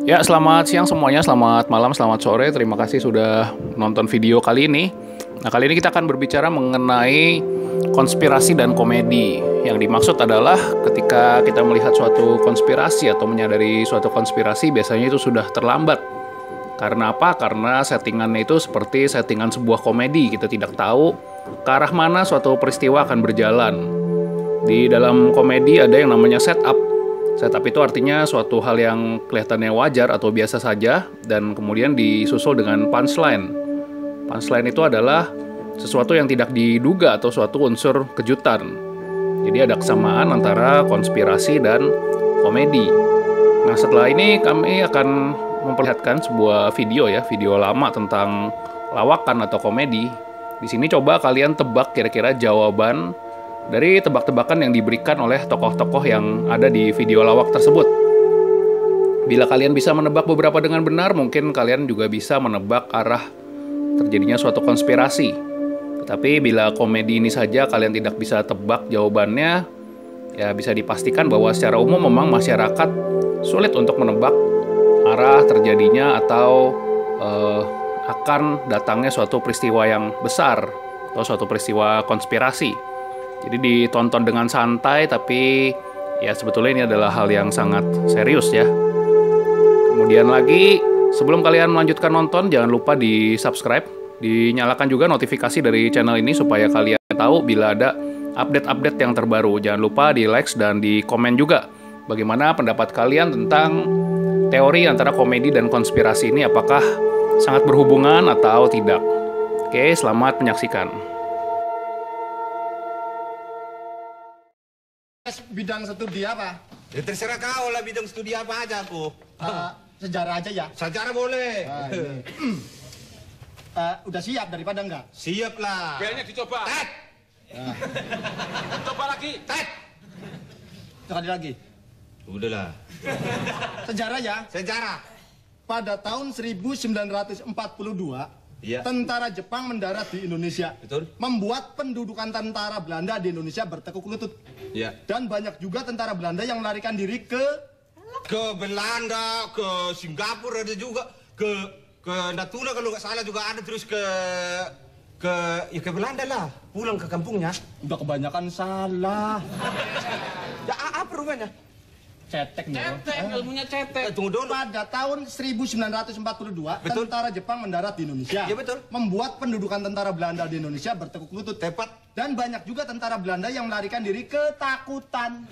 Ya, selamat siang semuanya, selamat malam, selamat sore. Terima kasih sudah nonton video kali ini. Nah, kali ini kita akan berbicara mengenai konspirasi dan komedi. Yang dimaksud adalah ketika kita melihat suatu konspirasi atau menyadari suatu konspirasi, biasanya itu sudah terlambat. Karena apa? Karena settingannya itu seperti settingan sebuah komedi. Kita tidak tahu ke arah mana suatu peristiwa akan berjalan. Di dalam komedi ada yang namanya setup. Setup itu artinya suatu hal yang kelihatannya wajar atau biasa saja dan kemudian disusul dengan punchline. Punchline itu adalah sesuatu yang tidak diduga atau suatu unsur kejutan. Jadi ada kesamaan antara konspirasi dan komedi. Nah, setelah ini kami akan memperlihatkan sebuah video video lama tentang lawakan atau komedi. Di sini coba kalian tebak kira-kira jawaban dari tebak-tebakan yang diberikan oleh tokoh-tokoh yang ada di video lawak tersebut. Bila kalian bisa menebak beberapa dengan benar, mungkin kalian juga bisa menebak arah terjadinya suatu konspirasi. Tetapi bila komedi ini saja kalian tidak bisa tebak jawabannya, ya bisa dipastikan bahwa secara umum memang masyarakat sulit untuk menebak arah terjadinya atau akan datangnya suatu peristiwa yang besar atau suatu peristiwa konspirasi. Jadi ditonton dengan santai, tapi ya sebetulnya ini adalah hal yang sangat serius ya. Kemudian lagi, sebelum kalian melanjutkan nonton, jangan lupa di subscribe, dinyalakan juga notifikasi dari channel ini supaya kalian tahu bila ada update-update yang terbaru. Jangan lupa di like dan di komen juga bagaimana pendapat kalian tentang teori antara komedi dan konspirasi ini, apakah sangat berhubungan atau tidak. Oke, selamat menyaksikan. Bidang studi apa? Ya terserah kau lah, bidang studi apa aja aku. Sejarah aja ya? Sejarah boleh. Udah siap daripada enggak? Siap lah. Belnya dicoba. Tet. Coba lagi. Tet. Sekali lagi. Udahlah. Sejarah ya? Sejarah. Pada tahun 1942, Iya. tentara Jepang mendarat di Indonesia. Betul. Membuat pendudukan tentara Belanda di Indonesia bertekuk lutut. Iya. Dan banyak juga tentara Belanda yang melarikan diri ke Belanda, ke Singapura ada juga, ke Natuna kalau nggak salah juga ada, terus ke Belanda lah, pulang ke kampungnya. udah kebanyakan salah. Ya apa rupanya? Cetek nih. Cetek, ilmunya cetek. Tunggu dulu. Pada tahun 1942, Betul. tentara Jepang mendarat di Indonesia. Iya, betul. Membuat pendudukan tentara Belanda di Indonesia bertekuk lutut. Tepat. Dan banyak juga tentara Belanda yang melarikan diri ketakutan.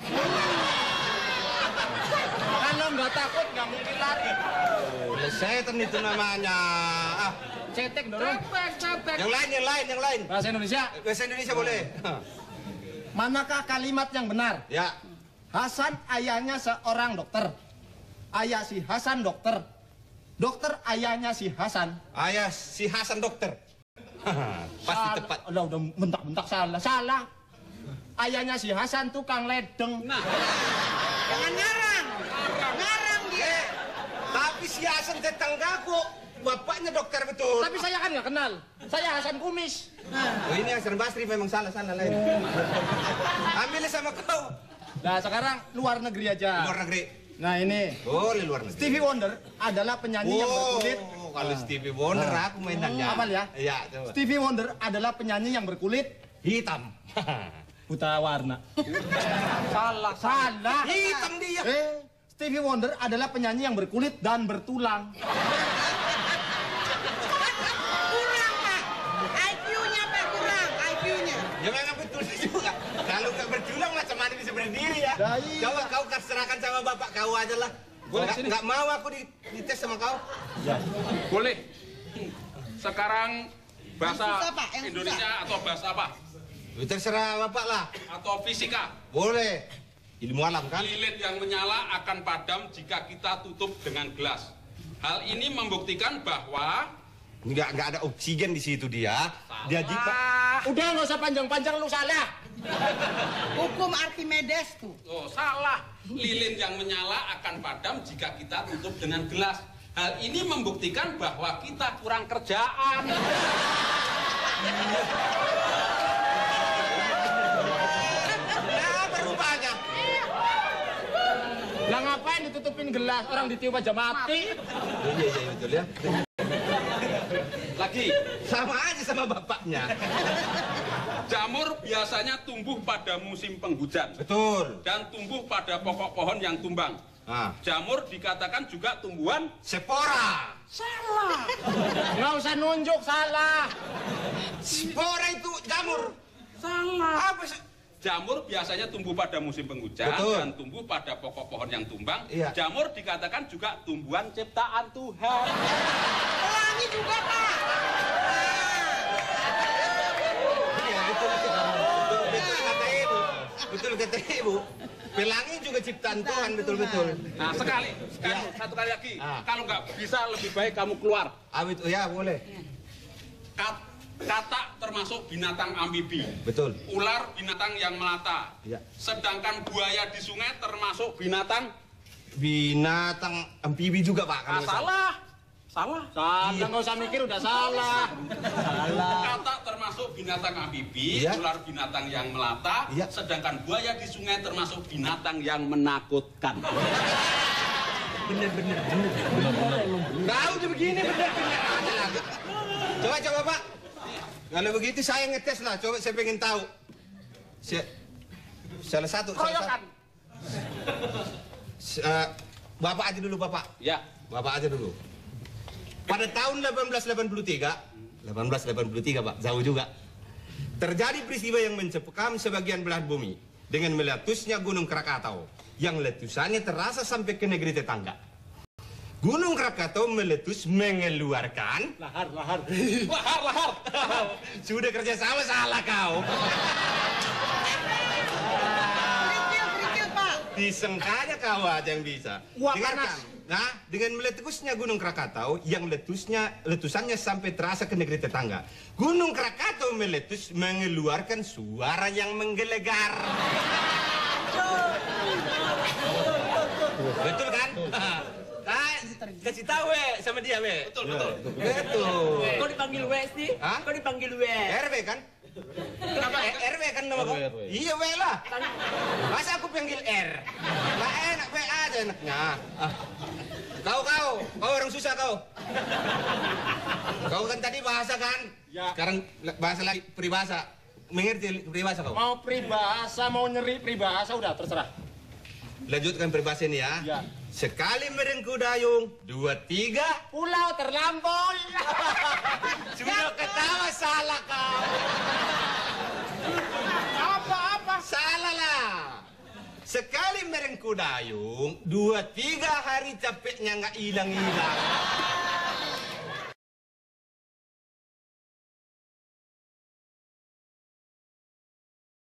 Kalau nggak takut nggak mungkin lari. Setan itu namanya. Ah, Cetek dorong. Cetek. yang lain. Bahasa Indonesia. Bahasa Indonesia boleh. Manakah kalimat yang benar? Ya. Hasan ayahnya seorang dokter. Ayah si Hasan dokter. Dokter ayahnya si Hasan. Ayah si Hasan dokter. Pasti tepat. Udah bentak-bentak salah. Salah. Ayahnya si Hasan tukang ledeng. Jangan ngarang dia. Tapi si Hasan tetanggaku, bapaknya dokter betul. Tapi saya kan nggak kenal. Saya Hasan Kumis. Oh, ini Hasan Basri memang salah lain. Ambilnya sama kau. Nah sekarang luar negeri aja. Luar negeri. Nah ini Boleh luar negeri. Stevie Wonder adalah penyanyi yang berkulit. Kalau Stevie Wonder aku mainannya. Hafal ya? Iya, coba. Stevie Wonder adalah penyanyi yang berkulit Hitam. buta warna. Salah. Hitam dia. Stevie Wonder adalah penyanyi yang berkulit dan bertulang. Kurang, Pak. IQ-nya, Pak, kurang. IQ-nya. Ya memang betul juga. Kalau nggak berjuang macam mana bisa berdiri ya? Nah, iya. Coba kau serahkan sama bapak kau aja lah. Boleh, sini. Nggak mau aku dites sama kau. Boleh. Sekarang bahasa Yang susah, Pak, yang Indonesia atau bahasa apa? Ya, terserah bapak lah. Atau fisika. Boleh. Ilmu alam kan? Lilin yang menyala akan padam jika kita tutup dengan gelas. Hal ini membuktikan bahwa Nggak ada oksigen di situ dia. Dia jika Udah nggak usah panjang-panjang lu salah. Hukum Archimedes tuh. salah. Lilin yang menyala akan padam jika kita tutup dengan gelas. Hal ini membuktikan bahwa kita kurang kerjaan. apa rupanya? Lah ngapain ditutup nutupin gelas, orang ditiup aja mati. Iya betul ya. Lagi, Sama aja sama bapaknya. jamur biasanya tumbuh pada musim penghujan Betul. dan tumbuh pada pokok pohon yang tumbang. Ah, Jamur dikatakan juga tumbuhan. spora. Nggak usah nunjuk, salah. Spora itu jamur. Salah. Apa sih? Jamur biasanya tumbuh pada musim penghujan Betul. dan tumbuh pada pokok pohon yang tumbang. Iya. Jamur dikatakan juga tumbuhan ciptaan Tuhan. Pelangi juga, Pak. Iya betul kata ibu. Betul kata ibu. Pelangi juga ciptaan Tuhan, betul-betul. Nah satu kali lagi. Ah. Kalau nggak bisa lebih baik kamu keluar. Awit, ya boleh. Katak termasuk binatang amfibi. Betul. Ular binatang yang melata. Iya. Sedangkan buaya di sungai termasuk binatang. Binatang amfibi juga Pak. kalau nggak salah. Salah. Salah, nggak usah mikir, udah salah. Katak termasuk binatang amfibi, Iya. ular binatang yang melata, Iya. sedangkan buaya di sungai termasuk binatang yang menakutkan. Tahu tuh begini benar-benar aja lah. Coba Pak. Kalau begitu saya ngetes lah. Coba saya pengen tahu. Salah satu. Keroyokan. Bapak aja dulu Bapak. Ya. Bapak aja dulu. Pada tahun 1883 Pak, jauh juga. Terjadi peristiwa yang mencekam sebagian belahan bumi dengan meletusnya Gunung Krakatau yang letusannya terasa sampai ke negeri tetangga. Gunung Krakatau meletus mengeluarkan Lahar. sudah kerja sama salah kau. Kerikil, Pak. Disengkanya kau aja yang bisa. Wah, Dengarkan. panas. Nah, dengan meletusnya Gunung Krakatau yang letusannya sampai terasa ke negeri tetangga. Gunung Krakatau meletus mengeluarkan suara yang menggelegar. Betul kan? Kasih tahu sama dia, Betul. Betul. Kok dipanggil W sih? Hah? Kok dipanggil W? RW kan? Kenapa RW kan nama kau? Iya W lah. Masa aku panggil R? Lah enak W aja enaknya. Kau orang susah kau. Kau kan tadi bahasa kan? Ya. Sekarang bahasa lagi peribahasa. Mengerti peribahasa kau? Mau peribahasa, mau nyeri peribahasa, udah terserah. Lanjutkan peribahasa ini ya. Ya. Sekali merengku dayung, 2, 3. Pulau terlampau. Sudah ketawa salah kau. Apa? Salah lah. Sekali merengku dayung, 2, 3 hari capeknya nggak hilang-hilang.